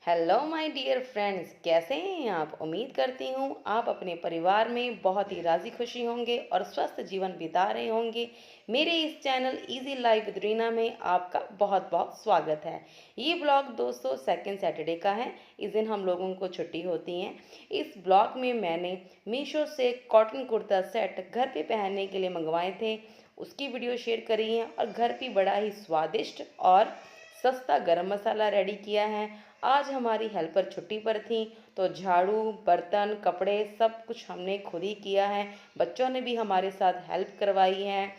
Hello my dear friends, कैसे हैं आप। उम्मीद करती हूँ आप अपने परिवार में बहुत ही राजी खुशी होंगे और स्वस्थ जीवन बिता रहे होंगे। मेरे इस channel easy life with Reena में आपका बहुत बहुत स्वागत है। ये ब्लॉग दोस्तों सेकंड सैटरडे का है। इस दिन हम लोगों को छुट्टी होती है। इस ब्लॉग में मैंने मीशो से कॉटन कुर्ता सेट घर पे पहनने के लिए मंगवाए थे, उसकी वीडियो शेयर करी है और घर पे बड़ा ही स्वादिष्ट और सस्ता गरम मसाला रेडी किया है। आज हमारी हेल्पर छुट्टी पर थी, तो झाड़ू, बर्तन, कपड़े सब कुछ हमने खुद ही किया है। बच्चों ने भी हमारे साथ हेल्प करवाई है।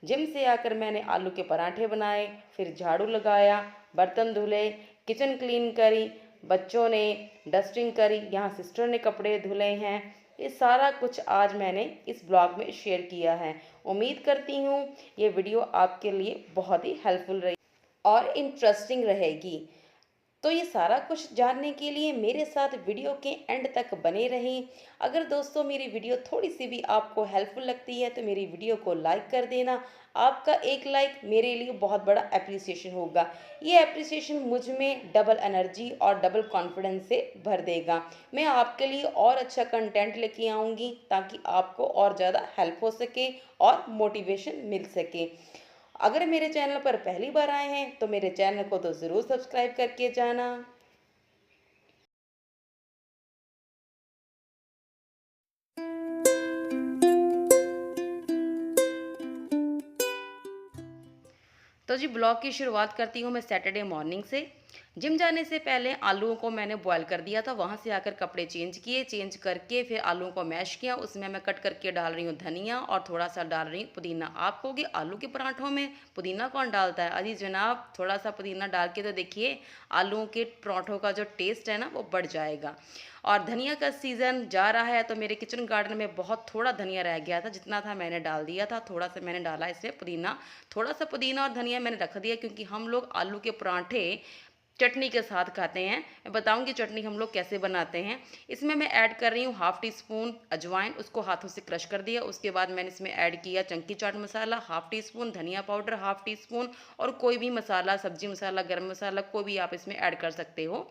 जिम से आकर मैंने आलू के पराठे बनाए, फिर झाड़ू लगाया, बर्तन धुले, किचन क्लीन करी, बच्चों ने डस्टिंग करी, यहाँ सिस्टर ने कपड़े धुले हैं। ये सारा कुछ आज मैंने इस ब्लॉग में शेयर किया है। उम्मीद करती हूँ ये वीडियो आपके लिए बहुत ही हेल्पफुल रही और इंटरेस्टिंग रहेगी। तो ये सारा कुछ जानने के लिए मेरे साथ वीडियो के एंड तक बने रहें। अगर दोस्तों मेरी वीडियो थोड़ी सी भी आपको हेल्पफुल लगती है तो मेरी वीडियो को लाइक कर देना। आपका एक लाइक मेरे लिए बहुत बड़ा एप्रिसिएशन होगा। ये एप्रिसिएशन मुझ में डबल एनर्जी और डबल कॉन्फिडेंस से भर देगा। मैं आपके लिए और अच्छा कंटेंट लेके आऊँगी ताकि आपको और ज़्यादा हेल्प हो सके और मोटिवेशन मिल सके। अगर मेरे चैनल पर पहली बार आए हैं तो मेरे चैनल को तो ज़रूर सब्सक्राइब करके जाना। तो जी ब्लॉग की शुरुआत करती हूँ मैं सैटरडे मॉर्निंग से। जिम जाने से पहले आलूओं को मैंने बॉयल कर दिया था, वहाँ से आकर कपड़े चेंज किए, चेंज करके फिर आलूओं को मैश किया। उसमें मैं कट करके डाल रही हूँ धनिया और थोड़ा सा डाल रही हूँ पुदीना। आप कहोगे आलू के पराठों में पुदीना कौन डालता है। अजी जनाब, थोड़ा सा पुदीना डाल के तो देखिए, आलूओं के पराठों का जो टेस्ट है ना वो बढ़ जाएगा। और धनिया का सीज़न जा रहा है तो मेरे किचन गार्डन में बहुत थोड़ा धनिया रह गया था, जितना था मैंने डाल दिया था, थोड़ा सा मैंने डाला इसमें पुदीना। थोड़ा सा पुदीना और धनिया मैंने रख दिया क्योंकि हम लोग आलू के पराठे चटनी के साथ खाते हैं। मैं बताऊंगी चटनी हम लोग कैसे बनाते हैं। इसमें मैं ऐड कर रही हूँ हाफ टी स्पून अजवाइन, उसको हाथों से क्रश कर दिया। उसके बाद मैंने इसमें ऐड किया Chunky chaat masala half tea spoon, धनिया पाउडर हाफ टी स्पून, और कोई भी मसाला, सब्जी मसाला, गरम मसाला, कोई भी आप इसमें ऐड कर सकते हो।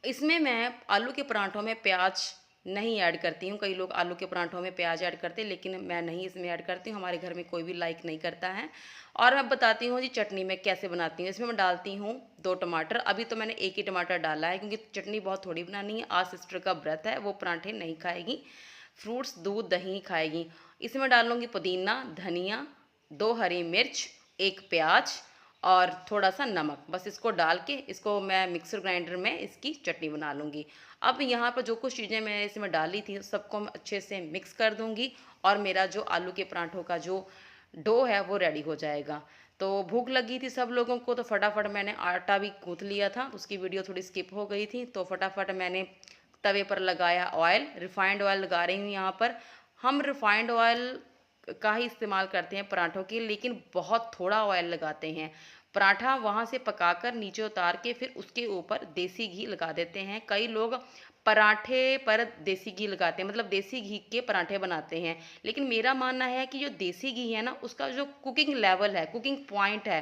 इसमें मैं आलू के पराठों में प्याज नहीं ऐड करती हूँ। कई लोग आलू के पराठों में प्याज ऐड करते हैं, लेकिन मैं नहीं इसमें ऐड करती हूँ। हमारे घर में कोई भी लाइक नहीं करता है। और मैं बताती हूँ जी चटनी मैं कैसे बनाती हूँ। इसमें मैं डालती हूँ 2 टमाटर। अभी तो मैंने एक ही टमाटर डाला है क्योंकि चटनी बहुत थोड़ी बनानी है। आज सिस्टर का व्रत है, वो पराठे नहीं खाएगी, फ्रूट्स, दूध, दही खाएगी। इसमें डालूंगी पुदीना, धनिया, 2 हरी मिर्च, एक प्याज और थोड़ा सा नमक। बस इसको डाल के इसको मैं मिक्सर ग्राइंडर में इसकी चटनी बना लूँगी। अब यहाँ पर जो कुछ चीज़ें मैंने इसमें डाली थी सबको मैं अच्छे से मिक्स कर दूँगी और मेरा जो आलू के पराठों का जो डो है वो रेडी हो जाएगा। तो भूख लगी थी सब लोगों को, तो फटाफट मैंने आटा भी गूँथ लिया था। उसकी वीडियो थोड़ी स्किप हो गई थी, तो फटाफट मैंने तवे पर लगाया ऑयल, रिफाइंड ऑयल लगा रही हूँ यहाँ पर। हम रिफाइंड ऑयल का ही इस्तेमाल करते हैं पराठों के, लेकिन बहुत थोड़ा ऑयल लगाते हैं। पराठा वहाँ से पकाकर नीचे उतार के फिर उसके ऊपर देसी घी लगा देते हैं। कई लोग पराठे पर देसी घी लगाते हैं, मतलब देसी घी के पराठे बनाते हैं। लेकिन मेरा मानना है कि जो देसी घी है ना, उसका जो कुकिंग लेवल है, कुकिंग पॉइंट है,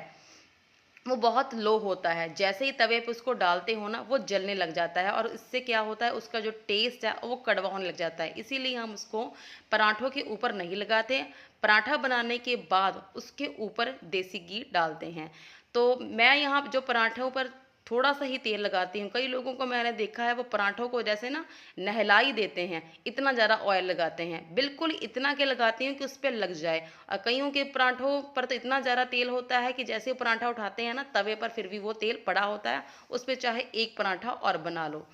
वो बहुत लो होता है। जैसे ही तवे पे उसको डालते हो ना, वो जलने लग जाता है और इससे क्या होता है, उसका जो टेस्ट है वो कड़वा होने लग जाता है। इसीलिए हम उसको पराठों के ऊपर नहीं लगाते। पराठा बनाने के बाद उसके ऊपर देसी घी डालते हैं। तो मैं यहाँ जो पराठों पर थोड़ा सा ही तेल लगाती हूँ। कई लोगों को मैंने देखा है वो पराठों को जैसे ना नहलाई देते हैं, इतना ज़्यादा ऑयल लगाते हैं। बिल्कुल इतना के लगाती हूँ कि उस पर लग जाए। और कईयों के पराठों पर तो इतना ज़्यादा तेल होता है कि जैसे वो पराठा उठाते हैं ना तवे पर, फिर भी वो तेल पड़ा होता है, उस पर चाहे एक पराठा और बना लो।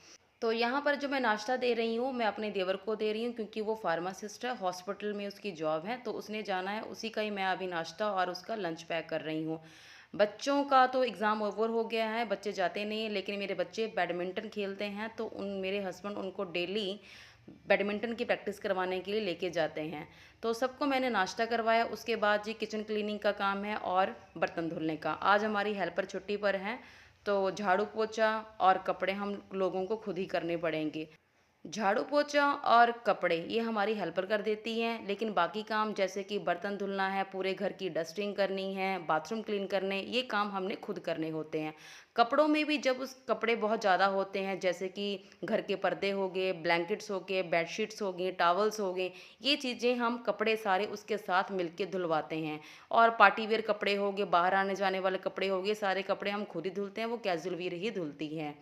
तो यहाँ पर जो मैं नाश्ता दे रही हूँ, मैं अपने देवर को दे रही हूँ क्योंकि वो फार्मासिस्ट है, हॉस्पिटल में उसकी जॉब है, तो उसने जाना है, उसी का ही मैं अभी नाश्ता और उसका लंच पैक कर रही हूँ। बच्चों का तो एग्ज़ाम ओवर हो गया है, बच्चे जाते नहीं हैं, लेकिन मेरे बच्चे बैडमिंटन खेलते हैं, तो उन मेरे हस्बैंड उनको डेली बैडमिंटन की प्रैक्टिस करवाने के लिए लेके जाते हैं। तो सबको मैंने नाश्ता करवाया। उसके बाद जी किचन क्लीनिंग का काम है और बर्तन धुलने का। आज हमारी हेल्पर छुट्टी पर हैं, तो झाड़ू पोछा और कपड़े हम लोगों को खुद ही करने पड़ेंगे। झाड़ू पोछा और कपड़े ये हमारी हेल्पर कर देती हैं, लेकिन बाकी काम जैसे कि बर्तन धुलना है, पूरे घर की डस्टिंग करनी है, बाथरूम क्लीन करने, ये काम हमने खुद करने होते हैं। कपड़ों में भी जब उस कपड़े बहुत ज़्यादा होते हैं, जैसे कि घर के पर्दे हो गए, ब्लैंकेट्स हो गए, बेडशीट्स हो गई, टॉवल्स हो गए, ये चीज़ें हम कपड़े सारे उसके साथ मिलके धुलवाते हैं। और पार्टी वेयर कपड़े हो गए, बाहर आने जाने वाले कपड़े हो गए, सारे कपड़े हम खुद ही धुलते हैं, वो कैजुअल वियर ही धुलती हैं।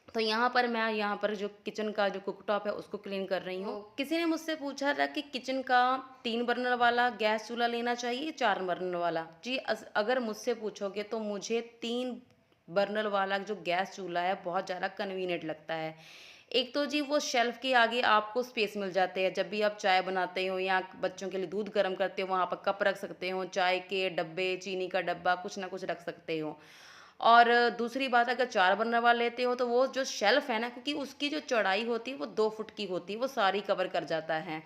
तो यहाँ पर जो किचन का जो कुकटॉप है उसको क्लीन कर रही हूँ। किसी ने मुझसे पूछा था कि किचन का 3 बर्नर वाला गैस चूल्हा लेना चाहिए, 4 बर्नर वाला? जी, अगर मुझसे पूछोगे तो मुझे 3 बर्नर वाला जो गैस चूल्हा है बहुत ज़्यादा कन्वीनिएंट लगता है। एक तो जी वो शेल्फ के आगे आपको स्पेस मिल जाते हैं, जब भी आप चाय बनाते हो या बच्चों के लिए दूध गर्म करते हो, वहाँ पर कप रख सकते हो, चाय के डब्बे, चीनी का डब्बा, कुछ ना कुछ रख सकते हो। और दूसरी बात, अगर 4 बर्नर वाला लेते हो तो वो जो शेल्फ है ना, क्योंकि उसकी जो चौड़ाई होती है वो 2 फुट की होती है, वो सारी कवर कर जाता है।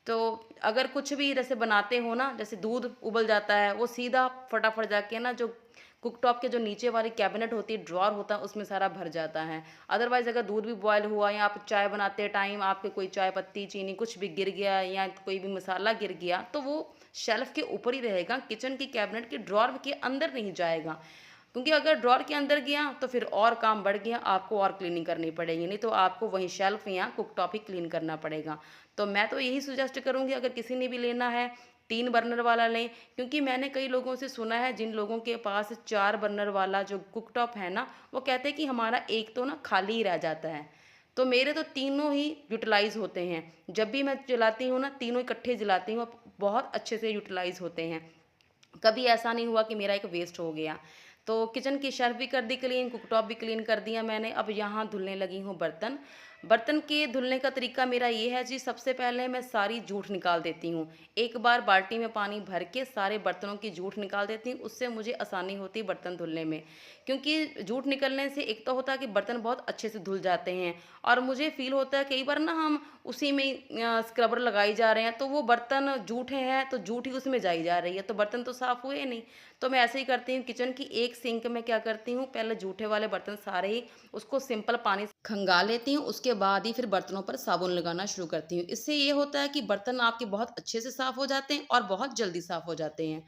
तो अगर कुछ भी जैसे बनाते हो ना, जैसे दूध उबल जाता है, वो सीधा फटाफट जाके ना जो कुकटॉप के जो नीचे वाली कैबिनेट होती है, ड्रॉर होता है, उसमें सारा भर जाता है। अदरवाइज़ अगर दूध भी बॉयल हुआ या आप चाय बनाते टाइम आपके कोई चाय पत्ती, चीनी कुछ भी गिर गया या कोई भी मसाला गिर गया, तो वो शेल्फ के ऊपर ही रहेगा, किचन की कैबिनेट के ड्रॉर के अंदर नहीं जाएगा। क्योंकि अगर ड्रॉर के अंदर गया तो फिर और काम बढ़ गया, आपको और क्लीनिंग करनी पड़ेगी, नहीं तो आपको वहीं शेल्फ या कुकटॉप ही क्लीन करना पड़ेगा। तो मैं तो यही सजेस्ट करूँगी, अगर किसी ने भी लेना है 3 बर्नर वाला लें, क्योंकि मैंने कई लोगों से सुना है जिन लोगों के पास 4 बर्नर वाला जो कुकटॉप है ना, वो कहते हैं कि हमारा एक तो ना खाली ही रह जाता है। तो मेरे तो तीनों ही यूटिलाइज़ होते हैं। जब भी मैं जलाती हूँ ना, तीनों इकट्ठे जलाती हूँ, बहुत अच्छे से यूटिलाइज़ होते हैं। कभी ऐसा नहीं हुआ कि मेरा एक वेस्ट हो गया। तो किचन की शेल्फ भी कर दी क्लीन, कुकटॉप भी क्लीन कर दिया मैंने। अब यहाँ धुलने लगी हूँ बर्तन। बर्तन के धुलने का तरीका मेरा ये है जी, सबसे पहले मैं सारी जूठ निकाल देती हूँ। एक बार बाल्टी में पानी भर के सारे बर्तनों की जूठ निकाल देती हूँ, उससे मुझे आसानी होती है बर्तन धुलने में। क्योंकि जूठ निकलने से एक तो होता है कि बर्तन बहुत अच्छे से धुल जाते हैं, और मुझे फ़ील होता है कई बार ना हम उसी में स्क्रबर लगाई जा रहे हैं, तो वो बर्तन जूठे हैं तो जूठ ही उसमें जाई जा रही है, तो बर्तन तो साफ़ हुए नहीं। तो मैं ऐसे ही करती हूँ, किचन की एक सिंक में क्या करती हूँ, पहले जूठे वाले बर्तन सारे ही उसको सिंपल पानी से खंगाल लेती हूँ, उसके बाद ही फिर बर्तनों पर साबुन लगाना शुरू करती हूँ। इससे ये होता है कि बर्तन आपके बहुत अच्छे से साफ़ हो जाते हैं और बहुत जल्दी साफ़ हो जाते हैं।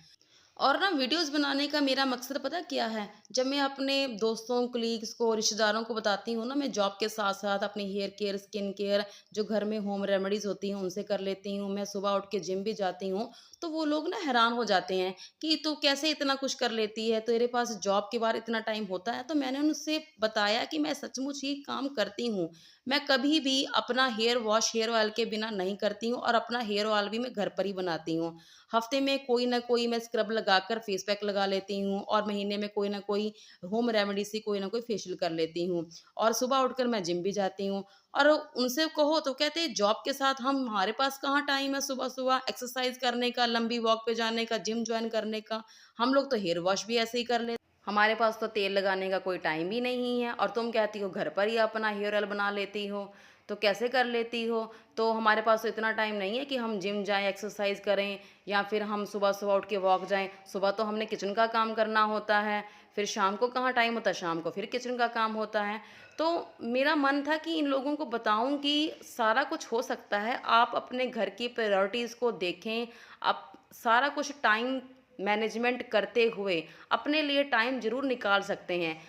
और ना वीडियोस बनाने का मेरा मकसद पता क्या है? जब मैं अपने दोस्तों, कलीग्स को, रिश्तेदारों को बताती हूँ ना, मैं जॉब के साथ-साथ अपनी हेयर केयर, स्किन केयर, जो घर में होम रेमेडीज़ होती हैं उनसे कर लेती हूँ। मैं सुबह उठ के जिम भी जाती हूँ, तो वो लोग ना हैरान हो जाते हैं कि तू कैसे इतना कुछ कर लेती है? तेरे पास जॉब के बाद इतना टाइम होता है? तो मैंने उनसे बताया कि मैं सचमुच ही काम करती हूँ। मैं कभी भी अपना हेयर वॉश हेयर ऑयल के बिना नहीं करती हूँ, और अपना हेयर ऑयल भी मैं घर पर ही बनाती हूँ। हफ्ते में कोई ना कोई मैं स्क्रब लगाकर फेस पैक लगा लेती हूँ, और महीने में कोई ना कोई होम रेमेडी से कोई ना कोई फेशियल कर लेती हूँ, और सुबह उठकर मैं जिम भी जाती हूँ। और उनसे कहो तो कहते हैं जॉब के साथ हम हमारे पास कहाँ टाइम है सुबह सुबह एक्सरसाइज करने का, लंबी वॉक पे जाने का, जिम ज्वाइन करने का। हम लोग तो हेयर वॉश भी ऐसे ही कर लेते, हमारे पास तो तेल लगाने का कोई टाइम ही नहीं है, और तुम कहती हो घर पर ही अपना हेयर ऑयल बना लेती हो, तो कैसे कर लेती हो? तो हमारे पास तो इतना टाइम नहीं है कि हम जिम जाएँ, एक्सरसाइज करें, या फिर हम सुबह-सुबह उठ के वॉक जाएँ। सुबह तो हमने किचन का काम करना होता है, फिर शाम को कहाँ टाइम होता है, शाम को फिर किचन का काम होता है। तो मेरा मन था कि इन लोगों को बताऊँ कि सारा कुछ हो सकता है, आप अपने घर की प्रायोरिटीज़ को देखें, आप सारा कुछ टाइम मैनेजमेंट करते हुए अपने लिए टाइम ज़रूर निकाल सकते हैं।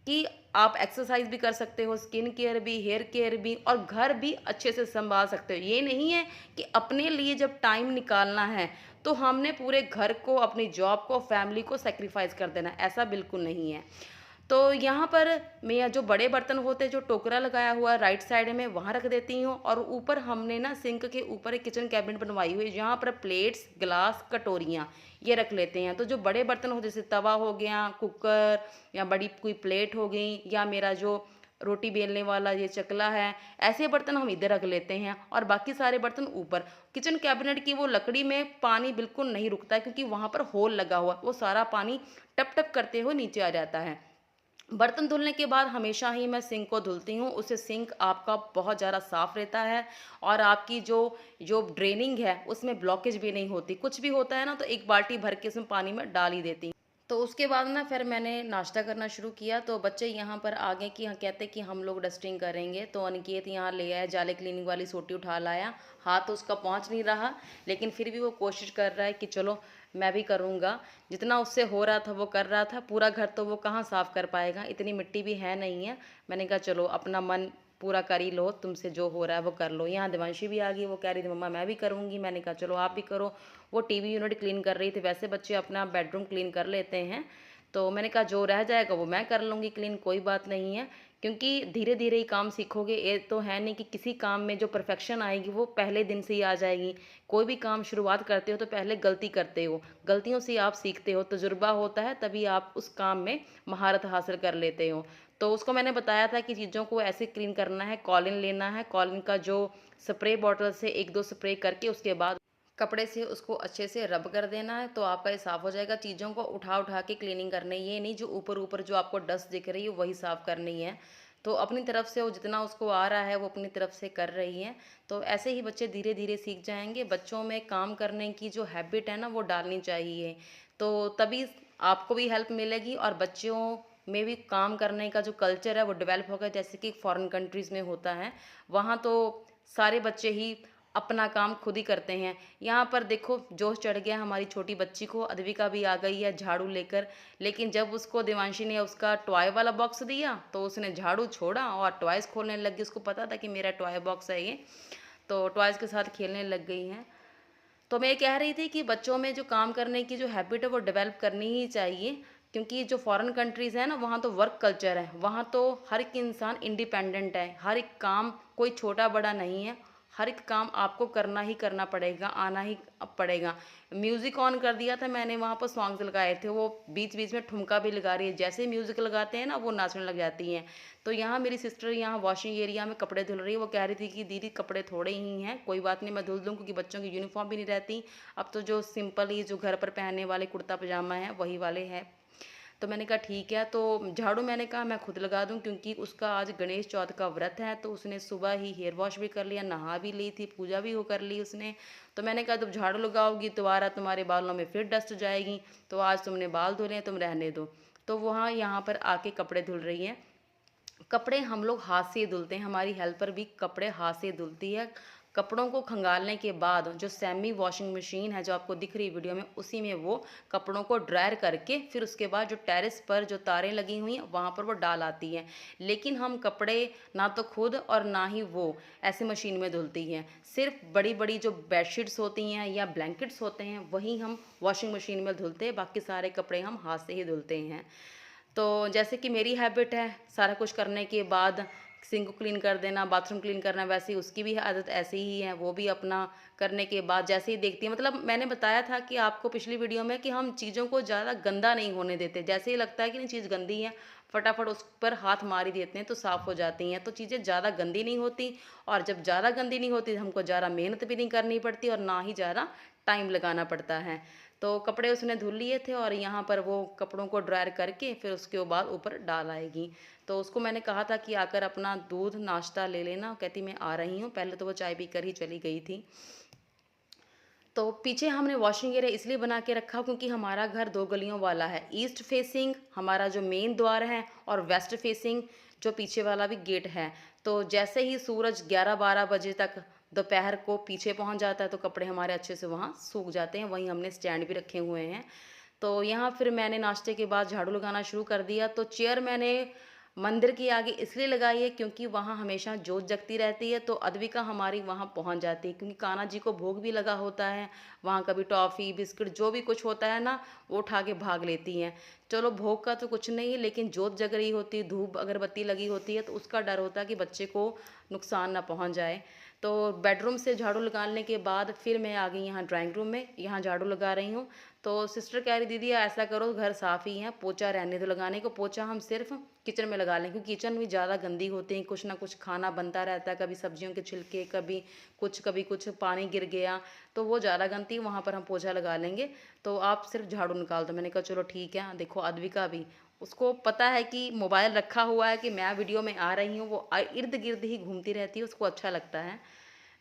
कि आप एक्सरसाइज भी कर सकते हो, स्किन केयर भी, हेयर केयर भी, और घर भी अच्छे से सँभाल सकते हो। ये नहीं है कि अपने लिए जब टाइम निकालना है, तो हमने पूरे घर को, अपनी जॉब को, फैमिली को सैक्रिफ़ाइस कर देना है, ऐसा बिल्कुल नहीं है। तो यहाँ पर मैं जो बड़े बर्तन होते हैं, जो टोकरा लगाया हुआ है राइट साइड में, वहाँ रख देती हूँ, और ऊपर हमने ना सिंक के ऊपर एक किचन कैबिनेट बनवाई हुई है, जहाँ पर प्लेट्स, ग्लास, कटोरियाँ ये रख लेते हैं। तो जो बड़े बर्तन हो, जैसे तवा हो गया, कुकर, या बड़ी कोई प्लेट हो गई, या मेरा जो रोटी बेलने वाला ये चकला है, ऐसे बर्तन हम इधर रख लेते हैं, और बाकी सारे बर्तन ऊपर। किचन कैबिनेट की वो लकड़ी में पानी बिल्कुल नहीं रुकता है, क्योंकि वहाँ पर होल लगा हुआ है, वो सारा पानी टप टप करते हुए नीचे आ जाता है। बर्तन धुलने के बाद हमेशा ही मैं सिंक को धुलती हूँ, उससे सिंक आपका बहुत ज़्यादा साफ़ रहता है, और आपकी जो जो ड्रेनिंग है उसमें ब्लॉकेज भी नहीं होती। कुछ भी होता है ना, तो एक बाल्टी भर के उसमें पानी में डाल ही देती हूँ। तो उसके बाद ना फिर मैंने नाश्ता करना शुरू किया, तो बच्चे यहाँ पर आ गए कि हाँ, कहते कि हम लोग डस्टिंग करेंगे। तो अनिकेत यहाँ ले आया, जाले क्लीनिंग वाली सोटी उठा लाया। हाथ तो उसका पहुँच नहीं रहा, लेकिन फिर भी वो कोशिश कर रहा है कि चलो मैं भी करूँगा। जितना उससे हो रहा था वो कर रहा था। पूरा घर तो वो कहाँ साफ़ कर पाएगा, इतनी मिट्टी भी है नहीं है। मैंने कहा चलो अपना मन पूरा कर ही लो, तुमसे जो हो रहा है वो कर लो। यहाँ देवांशी भी आ गई, वो कह रही थी मम्मा मैं भी करूँगी। मैंने कहा चलो आप भी करो। वो टीवी यूनिट क्लीन कर रही थी। वैसे बच्चे अपना बेडरूम क्लीन कर लेते हैं, तो मैंने कहा जो रह जाएगा वो मैं कर लूँगी क्लीन, कोई बात नहीं है। क्योंकि धीरे धीरे ही काम सीखोगे, ये तो है नहीं कि किसी काम में जो परफेक्शन आएगी वो पहले दिन से ही आ जाएगी। कोई भी काम शुरुआत करते हो तो पहले गलती करते हो, गलतियों से आप सीखते हो, तजुर्बा होता है, तभी आप उस काम में महारत हासिल कर लेते हो। तो उसको मैंने बताया था कि चीज़ों को ऐसे क्लीन करना है। कॉलिन लेना है, कॉलिन का जो स्प्रे बॉटल से एक दो स्प्रे करके उसके बाद कपड़े से उसको अच्छे से रब कर देना है, तो आपका ये साफ़ हो जाएगा। चीज़ों को उठा उठा के क्लीनिंग करनी है, ये नहीं जो ऊपर ऊपर जो आपको डस्ट दिख रही है वही साफ़ करनी है। तो अपनी तरफ से वो जितना उसको आ रहा है वो अपनी तरफ से कर रही हैं। तो ऐसे ही बच्चे धीरे धीरे सीख जाएंगे। बच्चों में काम करने की जो हैबिट है ना वो डालनी चाहिए, तो तभी आपको भी हेल्प मिलेगी और बच्चों में भी काम करने का जो कल्चर है वो डेवलप होगा। जैसे कि फॉरेन कंट्रीज़ में होता है, वहाँ तो सारे बच्चे ही अपना काम खुद ही करते हैं। यहाँ पर देखो जोश चढ़ गया हमारी छोटी बच्ची को, अद्विका भी आ गई है झाड़ू लेकर। लेकिन जब उसको देवांशी ने उसका टॉय वाला बॉक्स दिया तो उसने झाड़ू छोड़ा और टॉयज़ खोलने लग गई। उसको पता था कि मेरा टॉय बॉक्स है ये, तो टॉयज़ के साथ खेलने लग गई हैं। तो मैं ये कह रही थी कि बच्चों में जो काम करने की जो हैबिट है वो डेवलप करनी ही चाहिए। क्योंकि जो फॉरेन कंट्रीज़ हैं ना, वहाँ तो वर्क कल्चर है, वहाँ तो हर एक इंसान इंडिपेंडेंट है, हर एक काम कोई छोटा बड़ा नहीं है, हर एक काम आपको करना ही करना पड़ेगा, आना ही पड़ेगा। म्यूज़िक ऑन कर दिया था मैंने, वहाँ पर सॉन्ग्स लगाए थे, वो बीच बीच में ठुमका भी लगा रही है, जैसे ही म्यूज़िक लगाते हैं ना वो नाचने लग जाती हैं। तो यहाँ मेरी सिस्टर यहाँ वॉशिंग एरिया में कपड़े धुल रही है, वो कह रही थी कि दीदी कपड़े थोड़े ही हैं, कोई बात नहीं मैं धुल दूँ, क्योंकि बच्चों की यूनिफॉर्म भी नहीं रहती। अब तो जो सिंपल ही जो घर पर पहनने वाले कुर्ता पजामा है वही वाले हैं। तो मैंने कहा ठीक है। तो झाड़ू मैंने कहा मैं खुद लगा दूं, क्योंकि उसका आज गणेश चौथ का व्रत है, तो उसने सुबह ही हेयर वॉश भी कर लिया, नहा भी ली थी, पूजा भी हो कर ली उसने। तो मैंने कहा जब झाड़ू लगाओगी दोबारा तुम्हारे बालों में फिर डस्ट जाएगी, तो आज तुमने बाल धुले हैं, तुम रहने दो। तो वहाँ यहाँ पर आके कपड़े धुल रही हैं। कपड़े हम लोग हाथ से धुलते हैं, हमारी हेल्पर भी कपड़े हाथ से धुलती है। कपड़ों को खंगालने के बाद जो सेमी वॉशिंग मशीन है जो आपको दिख रही है वीडियो में, उसी में वो कपड़ों को ड्रायर करके फिर उसके बाद जो टेरेस पर जो तारें लगी हुई हैं वहाँ पर वो डाल आती हैं। लेकिन हम कपड़े ना तो खुद और ना ही वो ऐसे मशीन में धुलती हैं। सिर्फ बड़ी बड़ी जो बेडशीट्स होती हैं या ब्लैंकेट्स होते हैं वही हम वॉशिंग मशीन में धुलते हैं, बाकी सारे कपड़े हम हाथ से ही धुलते हैं। तो जैसे कि मेरी हैबिट है सारा कुछ करने के बाद सिंक को क्लीन कर देना, बाथरूम क्लीन करना, वैसे ही उसकी भी आदत ऐसी ही है। वो भी अपना करने के बाद जैसे ही देखती है, मतलब मैंने बताया था कि आपको पिछली वीडियो में कि हम चीज़ों को ज़्यादा गंदा नहीं होने देते। जैसे ही लगता है कि नहीं चीज़ गंदी है, फटाफट उस पर हाथ मार ही देते हैं तो साफ़ हो जाती हैं। तो चीज़ें ज़्यादा गंदी नहीं होती, और जब ज़्यादा गंदी नहीं होती हमको ज़्यादा मेहनत भी नहीं करनी पड़ती और ना ही ज़्यादा टाइम लगाना पड़ता है। तो कपड़े उसने धुल लिए थे और यहाँ पर वो कपड़ों को ड्रायर करके फिर उसके बाद ऊपर डाल आएगी। तो उसको मैंने कहा था कि आकर अपना दूध नाश्ता ले लेना, कहती मैं आ रही हूँ। पहले तो वो चाय पीकर ही चली गई थी। तो पीछे हमने वॉशिंग एरिया इसलिए बना के रखा क्योंकि हमारा घर दो गलियों वाला है। ईस्ट फेसिंग हमारा जो मेन द्वार है और वेस्ट फेसिंग जो पीछे वाला भी गेट है। तो जैसे ही सूरज 11-12 बजे तक दोपहर को पीछे पहुंच जाता है तो कपड़े हमारे अच्छे से वहाँ सूख जाते हैं। वहीं हमने स्टैंड भी रखे हुए हैं। तो यहाँ फिर मैंने नाश्ते के बाद झाड़ू लगाना शुरू कर दिया। तो चेयर मैंने मंदिर के आगे इसलिए लगाई है क्योंकि वहाँ हमेशा जोत जगती रहती है, तो अद्विका हमारी वहाँ पहुँच जाती है, क्योंकि कान्हा जी को भोग भी लगा होता है। वहाँ कभी टॉफ़ी बिस्किट जो भी कुछ होता है ना वो उठा के भाग लेती हैं। चलो भोग का तो कुछ नहीं है, लेकिन जोत जग रही होती है, धूप अगरबत्ती लगी होती है, तो उसका डर होता है कि बच्चे को नुकसान ना पहुँच जाए। तो बेडरूम से झाड़ू लगाने के बाद फिर मैं आ गई यहाँ ड्राइंग रूम में, यहाँ झाड़ू लगा रही हूँ। तो सिस्टर कह रही दीदी ऐसा करो घर साफ़ ही है, पोछा रहने दो लगाने को। पोछा हम सिर्फ किचन में लगा लें, क्योंकि किचन भी ज़्यादा गंदी होती है, कुछ ना कुछ खाना बनता रहता है, कभी सब्जियों के छिलके, कभी कुछ पानी गिर गया, तो वो ज़्यादा गंदी है, वहाँ पर हम पोछा लगा लेंगे। तो आप सिर्फ झाड़ू निकाल दो। मैंने कहा चलो ठीक है। देखो अद्विका भी, उसको पता है कि मोबाइल रखा हुआ है कि मैं वीडियो में आ रही हूँ, वो इर्द गिर्द ही घूमती रहती है, उसको अच्छा लगता है।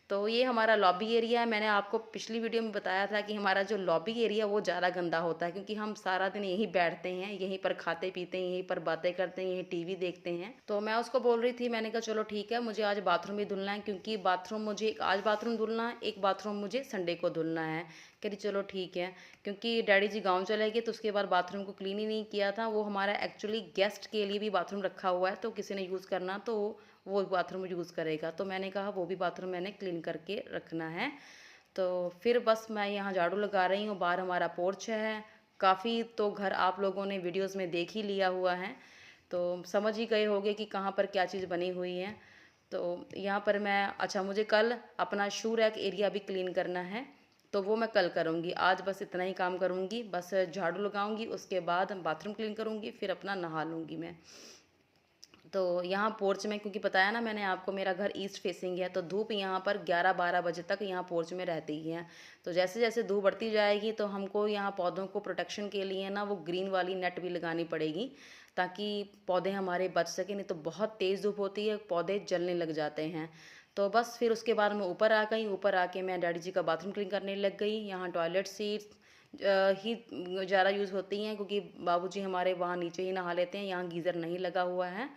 तो ये हमारा लॉबी एरिया है। मैंने आपको पिछली वीडियो में बताया था कि हमारा जो लॉबी एरिया वो ज़्यादा गंदा होता है, क्योंकि हम सारा दिन यहीं बैठते हैं, यहीं पर खाते पीते हैं, यहीं पर बातें करते हैं, यहीं टीवी देखते हैं। तो मैं उसको बोल रही थी, मैंने कहा चलो ठीक है, मुझे आज बाथरूम भी धुलना है, क्योंकि बाथरूम मुझे आज बाथरूम धुलना है, एक बाथरूम मुझे संडे को धुलना है। कह रही चलो ठीक है, क्योंकि डैडी जी गाँव चले गए तो उसके बाद बाथरूम को क्लीन ही नहीं किया था। वो हमारा एक्चुअली गेस्ट के लिए भी बाथरूम रखा हुआ है, तो किसी ने यूज़ करना तो वो बाथरूम यूज़ करेगा। तो मैंने कहा वो भी बाथरूम मैंने क्लीन करके रखना है। तो फिर बस मैं यहाँ झाड़ू लगा रही हूँ। बाहर हमारा पोर्च है। काफ़ी तो घर आप लोगों ने वीडियोस में देख ही लिया हुआ है, तो समझ ही गए होंगे कि कहाँ पर क्या चीज़ बनी हुई है। तो यहाँ पर मैं, अच्छा मुझे कल अपना शू रैक एरिया भी क्लीन करना है, तो वो मैं कल करूँगी। आज बस इतना ही काम करूँगी, बस झाड़ू लगाऊँगी, उसके बाद बाथरूम क्लीन करूँगी, फिर अपना नहा लूँगी मैं। तो यहाँ पोर्च में, क्योंकि बताया ना मैंने आपको मेरा घर ईस्ट फेसिंग है, तो धूप यहाँ पर 11-12 बजे तक यहाँ पोर्च में रहती ही है। तो जैसे जैसे धूप बढ़ती जाएगी तो हमको यहाँ पौधों को प्रोटेक्शन के लिए ना वो ग्रीन वाली नेट भी लगानी पड़ेगी, ताकि पौधे हमारे बच सकें। नहीं तो बहुत तेज़ धूप होती है, पौधे जलने लग जाते हैं। तो बस फिर उसके बाद मैं ऊपर आ गई। ऊपर आके मैं डैडी जी का बाथरूम क्लीन करने लग गई। यहाँ टॉयलेट सीट्स ही ज़्यादा यूज़ होती हैं, क्योंकि बाबूजी हमारे वहाँ नीचे ही नहा लेते हैं, यहाँ गीज़र नहीं लगा हुआ है।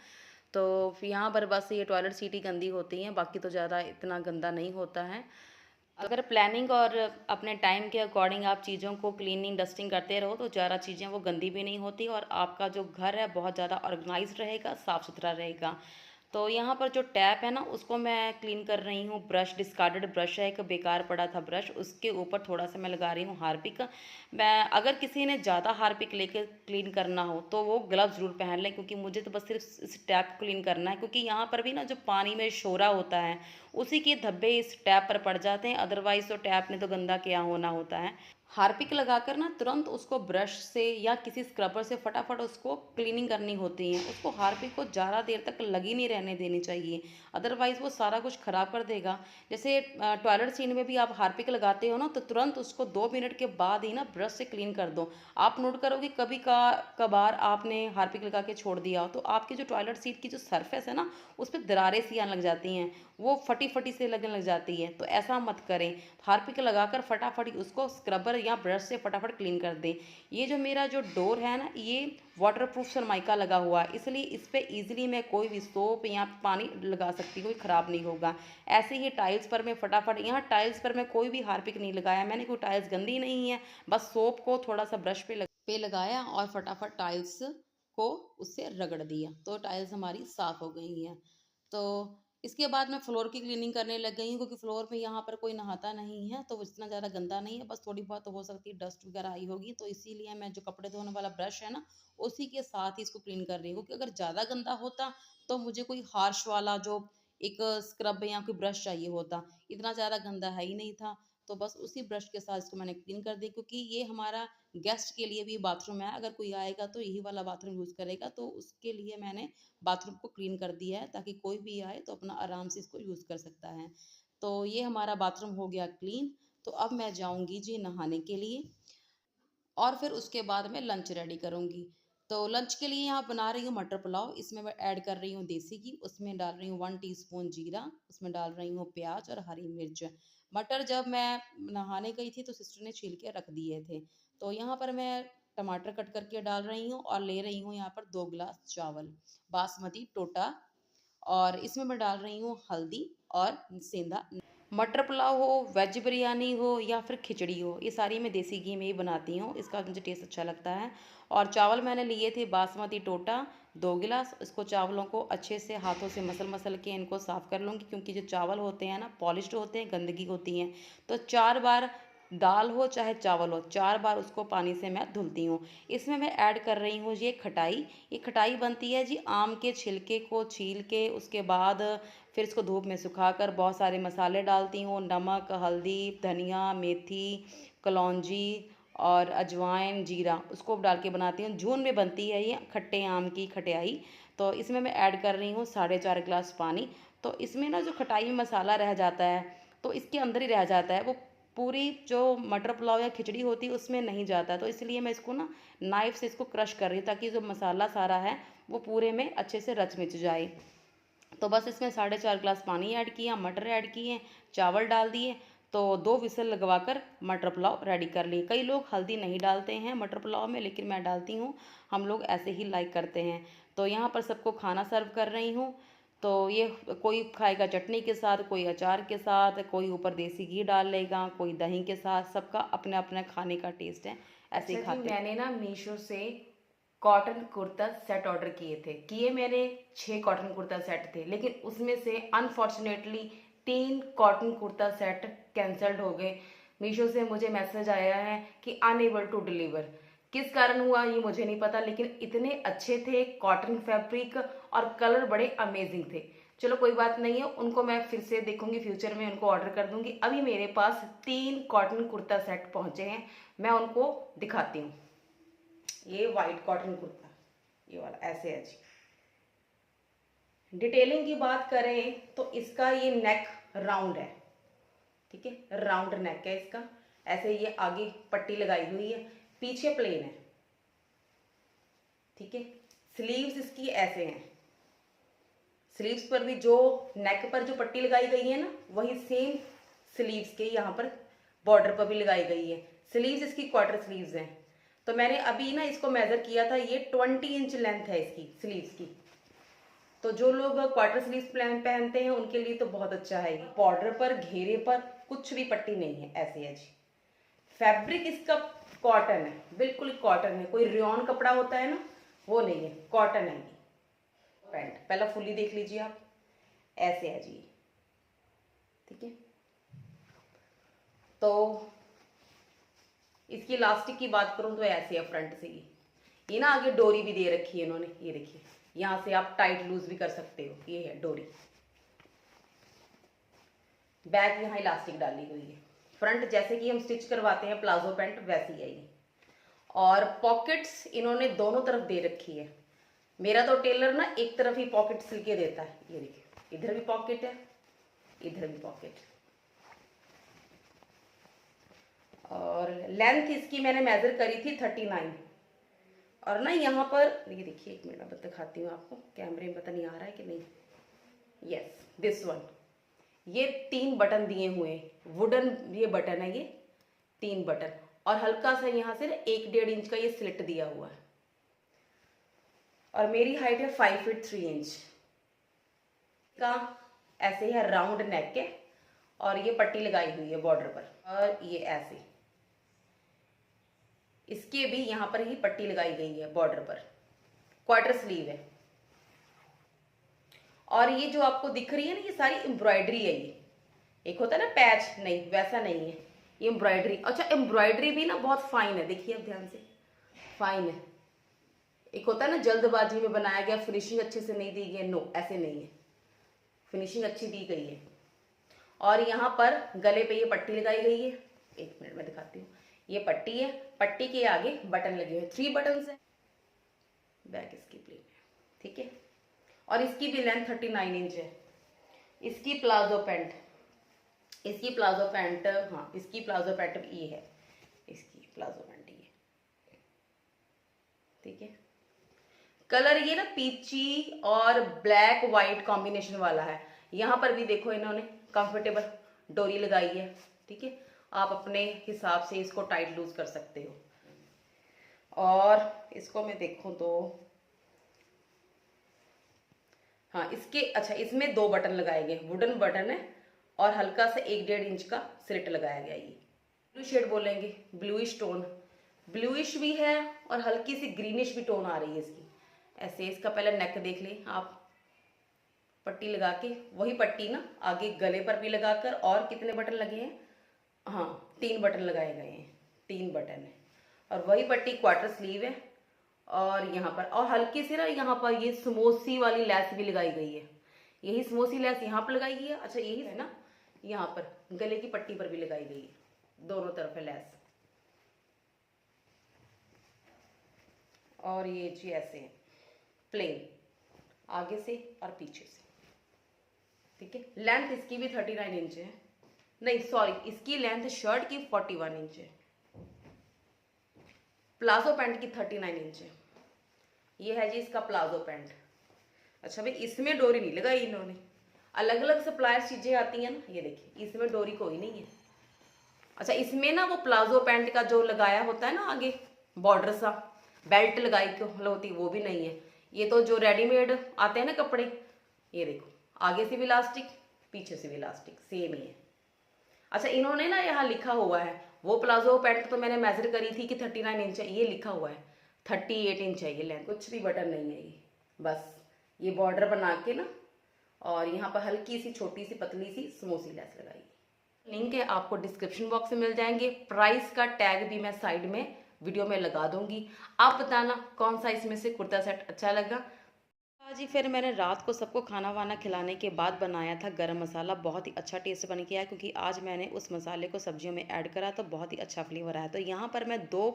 तो फिर यहाँ पर बस ये टॉयलेट सीट ही गंदी होती हैं, बाकी तो ज़्यादा इतना गंदा नहीं होता है। अगर प्लानिंग और अपने टाइम के अकॉर्डिंग आप चीज़ों को क्लीनिंग डस्टिंग करते रहो तो ज़्यादा चीज़ें वो गंदी भी नहीं होती, और आपका जो घर है बहुत ज़्यादा ऑर्गेनाइज्ड रहेगा, साफ़ सुथरा रहेगा। तो यहाँ पर जो टैप है ना उसको मैं क्लीन कर रही हूँ। ब्रश, डिस्कार्डेड ब्रश है, एक बेकार पड़ा था ब्रश, उसके ऊपर थोड़ा सा मैं लगा रही हूँ हार्पिक। मैं, अगर किसी ने ज़्यादा हार्पिक लेके क्लीन करना हो तो वो ग्लव्स ज़रूर पहन लें, क्योंकि मुझे तो बस सिर्फ इस टैप को क्लीन करना है, क्योंकि यहाँ पर भी ना जो पानी में शोरा होता है उसी के धब्बे इस टैप पर पड़ जाते हैं। अदरवाइज़ तो टैप ने तो गंदा क्या होना होता है। हार्पिक लगाकर ना तुरंत उसको ब्रश से या किसी स्क्रबर से फटाफट उसको क्लीनिंग करनी होती है। उसको हार्पिक को ज़्यादा देर तक लगी नहीं रहने देनी चाहिए, अदरवाइज़ वो सारा कुछ ख़राब कर देगा। जैसे टॉयलेट सीन में भी आप हार्पिक लगाते हो ना, तो तुरंत उसको 2 मिनट के बाद ही ना ब्रश से क्लीन कर दो। आप नोट करोगे कभी का कभार आपने हार्पिक लगा के छोड़ दिया तो आपकी जो टॉयलेट सीट की जो सरफेस है ना उस पर दरारें सी आने लग जाती हैं, वो फटी फटी से लगने लग जाती है। तो ऐसा मत करें, हार्पिक लगाकर फटाफट ही उसको स्क्रबर या ब्रश से फटाफट क्लीन कर दें। ये जो मेरा जो डोर है ना, ये वाटरप्रूफ सरमाइका लगा हुआ है, इसलिए इस पर ईजिली मैं कोई भी सोप या पानी लगा सकती हूँ, कोई ख़राब नहीं होगा। ऐसे ही टाइल्स पर मैं फटाफट, यहाँ टाइल्स पर मैं कोई भी हार्पिक नहीं लगाया मैंने, कोई टाइल्स गंदी नहीं है, बस सोप को थोड़ा सा ब्रश पे लगाया और फटाफट टाइल्स को उससे रगड़ दिया, तो टाइल्स हमारी साफ़ हो गई हैं। तो इसके बाद मैं फ्लोर की क्लीनिंग करने लग गई हूँ, क्योंकि फ्लोर पे यहाँ पर कोई नहाता नहीं है, तो इतना ज़्यादा गंदा नहीं है, बस थोड़ी बहुत तो हो सकती है डस्ट वगैरह आई होगी, तो इसीलिए मैं जो कपड़े धोने वाला ब्रश है ना उसी के साथ ही इसको क्लीन कर रही हूँ। क्योंकि अगर ज़्यादा गंदा होता तो मुझे कोई हार्श वाला जो एक स्क्रब या कोई ब्रश चाहिए होता, इतना ज़्यादा गंदा है ही नहीं था। तो बस उसी ब्रश के साथ इसको मैंने क्लीन कर दी, क्योंकि ये हमारा गेस्ट के लिए भी बाथरूम है, अगर कोई आएगा तो यही वाला बाथरूम यूज़ करेगा, तो उसके लिए मैंने बाथरूम को क्लीन कर दिया है, ताकि कोई भी आए तो अपना आराम से इसको यूज़ कर सकता है। तो ये हमारा बाथरूम हो गया क्लीन। तो अब मैं जाऊँगी जी नहाने के लिए, और फिर उसके बाद मैं लंच रेडी करूँगी। तो लंच के लिए यहाँ बना रही हूँ मटर पुलाव। इसमें मैं ऐड कर रही हूँ देसी घी, उसमें डाल रही हूँ 1 टीस्पून जीरा, उसमें डाल रही हूँ प्याज और हरी मिर्च। मटर जब मैं नहाने गई थी तो सिस्टर ने छील के रख दिए थे। तो यहाँ पर मैं टमाटर कट करके डाल रही हूँ और ले रही हूँ यहाँ पर 2 गिलास चावल, बासमती टोटा, और इसमें मैं डाल रही हूँ हल्दी और सेंधा। मटर पुलाव हो, वेज बिरयानी हो या फिर खिचड़ी हो, ये सारी मैं देसी घी में ही बनाती हूँ, इसका मुझे टेस्ट अच्छा लगता है। और चावल मैंने लिए थे बासमती टोटा 2 गिलास। इसको चावलों को अच्छे से हाथों से मसल मसल के इनको साफ़ कर लूँगी, क्योंकि जो चावल होते हैं ना पॉलिश्ड होते हैं, गंदगी होती हैं। तो 4 बार, दाल हो चाहे चावल हो, 4 बार उसको पानी से मैं धुलती हूँ। इसमें मैं ऐड कर रही हूँ ये खटाई। ये खटाई बनती है जी आम के छिलके को छील के, उसके बाद फिर इसको धूप में सुखाकर बहुत सारे मसाले डालती हूँ, नमक, हल्दी, धनिया, मेथी, कलौंजी और अजवाइन, जीरा, उसको डाल के बनाती हूँ। जून में बनती है ये खट्टे आम की खटियाई। तो इसमें मैं ऐड कर रही हूँ 4.5 गिलास पानी। तो इसमें ना जो खटाई में मसाला रह जाता है तो इसके अंदर ही रह जाता है, वो पूरी जो मटर पुलाव या खिचड़ी होती है उसमें नहीं जाता। तो इसलिए मैं इसको ना नाइफ से इसको क्रश कर रही हूँ, ताकि जो मसाला सारा है वो पूरे में अच्छे से रच मिच जाए। तो बस इसमें 4.5 ग्लास पानी ऐड किया, मटर ऐड किए, चावल डाल दिए, तो 2 विसल लगवाकर मटर पुलाव रेडी कर लिए। कई लोग हल्दी नहीं डालते हैं मटर पुलाव में, लेकिन मैं डालती हूँ, हम लोग ऐसे ही लाइक करते हैं। तो यहाँ पर सबको खाना सर्व कर रही हूँ। तो ये कोई खाएगा चटनी के साथ, कोई अचार के साथ, कोई ऊपर देसी घी डाल लेगा, कोई दही के साथ, सबका अपना अपना खाने का टेस्ट है, ऐसे ही खाते हैं। मैंने ना मीशो से कॉटन कुर्ता सेट ऑर्डर किए मैंने 6 कॉटन कुर्ता सेट थे, लेकिन उसमें से unfortunately 3 cotton kurta set cancelled हो गए। मीशो से मुझे मैसेज आया है कि अनएबल टू डिलीवर। किस कारण हुआ ये मुझे नहीं पता, लेकिन इतने अच्छे थे, कॉटन फैब्रिक और कलर बड़े अमेजिंग थे। चलो कोई बात नहीं है, उनको मैं फिर से देखूंगी, फ्यूचर में उनको ऑर्डर कर दूंगी। अभी मेरे पास 3 कॉटन कुर्ता सेट पहुंचे हैं, मैं उनको दिखाती हूँ। ये वाइट कॉटन कुर्ता, ये वाला ऐसे है जी। डिटेलिंग की बात करें तो इसका ये नेक राउंड है, ठीक है, राउंड नेक है इसका, ऐसे ये आगे पट्टी लगाई हुई है, पीछे प्लेन है, ठीक है। स्लीव्स इसकी ऐसे हैं, स्लीव्स पर भी जो नेक पर जो पट्टी लगाई गई है ना, वही सेम स्लीव्स के यहाँ पर बॉर्डर पर भी लगाई गई है। स्लीव्स इसकी क्वार्टर स्लीव्स हैं। तो मैंने अभी ना इसको मेजर किया था, ये 20 इंच लेंथ है इसकी स्लीव्स की। तो जो लोग क्वार्टर स्लीव्स पहनते हैं उनके लिए तो बहुत अच्छा है। बॉर्डर पर घेरे पर कुछ भी पट्टी नहीं है, ऐसे है जी। फैब्रिक इसका कॉटन है, बिल्कुल कॉटन है, कोई रेयॉन कपड़ा होता है ना, वो नहीं है, कॉटन है ये। पैंट पहला फुली देख लीजिए आप, ऐसे है जी, ठीक है। तो इसकी इलास्टिक की बात करूं तो ऐसे है फ्रंट से ये ना आगे डोरी भी दे रखी है इन्होंने, ये देखिए, यहां से आप टाइट लूज भी कर सकते हो, ये है डोरी। बैक यहाँ इलास्टिक डाली हुई है। फ्रंट जैसे कि हम स्टिच करवाते हैं प्लाजो पैंट वैसी है ये। और पॉकेट्स इन्होंने दोनों तरफ दे रखी है। मेरा तो टेलर ना एक तरफ ही पॉकेट सिल के देता है, ये देखिए, इधर भी पॉकेट है, इधर भी पॉकेट। और लेंथ इसकी मैंने मेजर करी थी 39। और ना यहाँ पर ये देखिए, एक मिनट मैं दिखाती हूँ आपको, कैमरे में पता नहीं आ रहा है कि नहीं, यस दिस वन। ये 3 बटन दिए हुए, वुडन ये बटन है, ये 3 बटन, और हल्का सा यहाँ से 1-1.5 इंच का ये स्लिट दिया हुआ है। और मेरी हाइट है 5 फीट 3 इंच का, ऐसे है राउंड नेक के, और ये पट्टी लगाई हुई है बॉर्डर पर, और ये ऐसे इसके भी यहाँ पर ही पट्टी लगाई गई है बॉर्डर पर, क्वार्टर स्लीव है। और ये जो आपको दिख रही है ना, ये सारी एम्ब्रॉयडरी है। ये एक होता है ना पैच, नहीं वैसा नहीं है, ये एम्ब्रॉयडरी। अच्छा, एम्ब्रॉयडरी भी ना बहुत फाइन है, देखिए अब ध्यान से, फाइन है। एक होता है ना जल्दबाजी में बनाया गया, फिनिशिंग अच्छे से नहीं दी गई, नो ऐसे नहीं है, फिनिशिंग अच्छी दी गई है। और यहाँ पर गले पे ये पट्टी लगाई गई है, एक मिनट में दिखाती हूँ, ये पट्टी है, पट्टी के आगे बटन लगे हुए, 3 बटन है, बैक इसकी प्लेन है, ठीक है। और इसकी भी लेंथ 39 इंच है। इसकी प्लाजो पैंट, इसकी प्लाजो पैंट, हाँ इसकी प्लाजो पैंट ये है, इसकी प्लाजो पैंट ये, ठीक है। कलर ये ना पीची और ब्लैक वाइट कॉम्बिनेशन वाला है। यहाँ पर भी देखो इन्होंने कंफर्टेबल डोरी लगाई है, ठीक है, आप अपने हिसाब से इसको टाइट लूज कर सकते हो। और इसको मैं देखूं तो हाँ इसके, अच्छा इसमें 2 बटन लगाए गए, वुडन बटन है, और हल्का सा 1-1.5 इंच का स्लिट लगाया गया। ये ब्लू शेड बोलेंगे, ब्लूइश टोन, ब्लूइश भी है और हल्की सी ग्रीनिश भी टोन आ रही है इसकी। ऐसे इसका पहले नेक देख लें आप, पट्टी लगा के, वही पट्टी ना आगे गले पर भी लगाकर, और कितने बटन लगे हैं, हाँ 3 बटन लगाए गए हैं, 3 बटन है। और वही पट्टी क्वार्टर स्लीव है, और यहाँ पर और हल्की सी ना यहाँ पर ये समोसी वाली लैस भी लगाई गई है, यही समोसी लैस यहाँ पर लगाई गई है। अच्छा यही है ना, यहाँ पर गले की पट्टी पर भी लगाई गई है, दोनों तरफ है लैस। और ये जी ऐसे है प्लेन, आगे से और पीछे से, ठीक है। लेंथ इसकी भी 39 इंच है, नहीं सॉरी, इसकी लेंथ शर्ट की 41 इंच है, प्लाजो पैंट की 39 इंच है। ये है जी इसका प्लाजो पैंट। अच्छा भाई, इसमें डोरी नहीं लगाई इन्होंने, अलग अलग सप्लायर चीज़ें आती हैं ना, ये देखिए इसमें डोरी कोई नहीं है। अच्छा, इसमें ना वो प्लाजो पैंट का जो लगाया होता है ना आगे बॉर्डर सा, बेल्ट लगाई होती, वो भी नहीं है। ये तो जो रेडीमेड आते हैं ना कपड़े, ये देखो आगे से भी इलास्टिक, पीछे से भी इलास्टिक, सेम ही है। अच्छा, इन्होंने ना यहाँ लिखा हुआ है, वो प्लाजो पैंट तो मैंने मेजर करी थी कि 39 इंच है, ये लिखा हुआ है 38 इंच है ये लेंथ, कुछ भी बटन नहीं है ये, बस ये बॉर्डर बना के ना, और यहाँ पर हल्की सी छोटी सी पतली सी समोसी लेस लगाई। लिंक है आपको डिस्क्रिप्शन बॉक्स में मिल जाएंगे, प्राइस का टैग भी मैं साइड में वीडियो में लगा दूंगी। आप बताना कौन सा इसमें से कुर्ता सेट अच्छा लगा। हाँ जी, फिर मैंने रात को सबको खाना वाना खिलाने के बाद बनाया था गरम मसाला, बहुत ही अच्छा टेस्ट बन के आया, क्योंकि आज मैंने उस मसाले को सब्जियों में ऐड करा तो बहुत ही अच्छा फ्लेवर आया। तो यहाँ पर मैं 2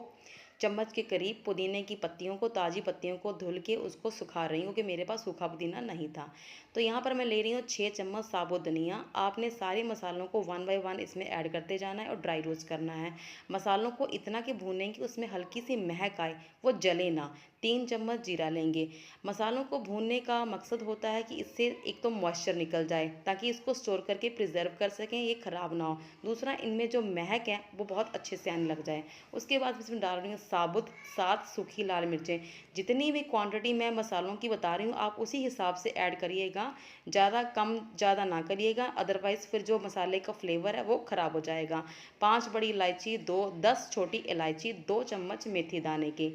चम्मच के करीब पुदीने की पत्तियों को, ताज़ी पत्तियों को धुल के उसको सुखा रही हूँ, कि मेरे पास सूखा पुदीना नहीं था। तो यहाँ पर मैं ले रही हूँ 6 चम्मच साबुत धनिया। आपने सारे मसालों को 1 बाय 1 इसमें ऐड करते जाना है और ड्राई रोस्ट करना है। मसालों को इतना कि भूनें कि उसमें हल्की सी महक आए, वो जले ना। 3 चम्मच जीरा लेंगे। मसालों को भूनने का मकसद होता है कि इससे एक तो मॉइस्चर निकल जाए, ताकि इसको स्टोर करके प्रिजर्व कर सकें, ये ख़राब ना हो। दूसरा, इनमें जो महक है वो बहुत अच्छे से आने लग जाए। उसके बाद इसमें डाल रही हूँ साबुत 7 सूखी लाल मिर्चें। जितनी भी क्वांटिटी मैं मसालों की बता रही हूँ आप उसी हिसाब से ऐड करिएगा, ज़्यादा कम ज़्यादा ना करिएगा, अदरवाइज़ फिर जो मसाले का फ्लेवर है वो ख़राब हो जाएगा। 5 बड़ी इलायची, 10 छोटी इलायची, 2 चम्मच मेथी दाने के।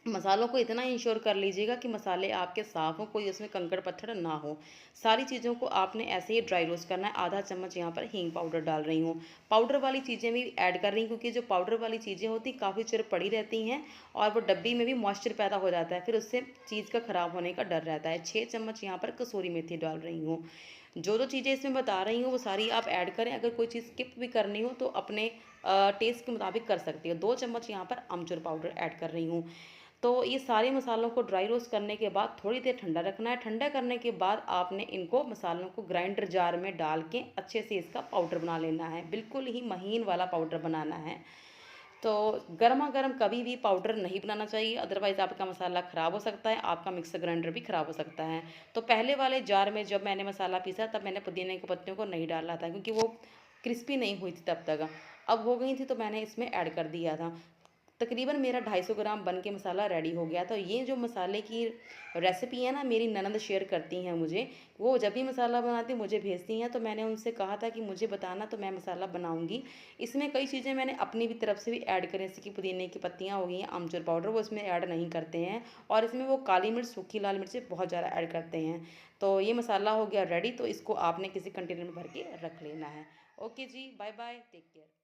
मसालों को इतना इंश्योर कर लीजिएगा कि मसाले आपके साफ़ हों, कोई उसमें कंकड़ पत्थर ना हो। सारी चीज़ों को आपने ऐसे ही ड्राई रोस्ट करना है। आधा चम्मच यहाँ पर हींग पाउडर डाल रही हूँ। पाउडर वाली चीज़ें भी ऐड कर रही हूँ, क्योंकि जो पाउडर वाली चीज़ें होती काफ़ी चिर पड़ी रहती हैं और वो डब्बी में भी मॉइस्चर पैदा हो जाता है, फिर उससे चीज़ का ख़राब होने का डर रहता है। 6 चम्मच यहाँ पर कसूरी मेथी डाल रही हूँ। जो चीज़ें इसमें बता रही हूँ वो सारी आप ऐड करें। अगर कोई चीज़ स्किप भी करनी हो तो अपने टेस्ट के मुताबिक कर सकती हो। 2 चम्मच यहाँ पर अमचूर पाउडर ऐड कर रही हूँ। तो ये सारे मसालों को ड्राई रोस्ट करने के बाद थोड़ी देर ठंडा रखना है। ठंडा करने के बाद आपने इनको मसालों को ग्राइंडर जार में डाल के अच्छे से इसका पाउडर बना लेना है, बिल्कुल ही महीन वाला पाउडर बनाना है। तो गर्मा गर्म कभी भी पाउडर नहीं बनाना चाहिए, अदरवाइज़ आपका मसाला ख़राब हो सकता है, आपका मिक्सर ग्राइंडर भी ख़राब हो सकता है। तो पहले वाले जार में जब मैंने मसाला पीसा तब मैंने पुदीने की पत्तियों को नहीं डाला था, क्योंकि वो क्रिस्पी नहीं हुई थी तब तक। अब हो गई थी तो मैंने इसमें ऐड कर दिया था। तकरीबन मेरा 250 ग्राम बन के मसाला रेडी हो गया। तो ये जो मसाले की रेसिपी है ना, मेरी ननद शेयर करती हैं मुझे, वो जब भी मसाला बनाती मुझे भेजती हैं, तो मैंने उनसे कहा था कि मुझे बताना तो मैं मसाला बनाऊंगी। इसमें कई चीज़ें मैंने अपनी भी तरफ से भी ऐड करें, जैसे कि पुदीने की पत्तियाँ हो गई हैं, आमचूर पाउडर वो इसमें ऐड नहीं करते हैं, और इसमें वो काली मिर्च, सूखी लाल मिर्चें बहुत ज़्यादा ऐड करते हैं। तो ये मसाला हो गया रेडी, तो इसको आपने किसी कंटेनर में भर के रख लेना है। ओके जी, बाय बाय, टेक केयर।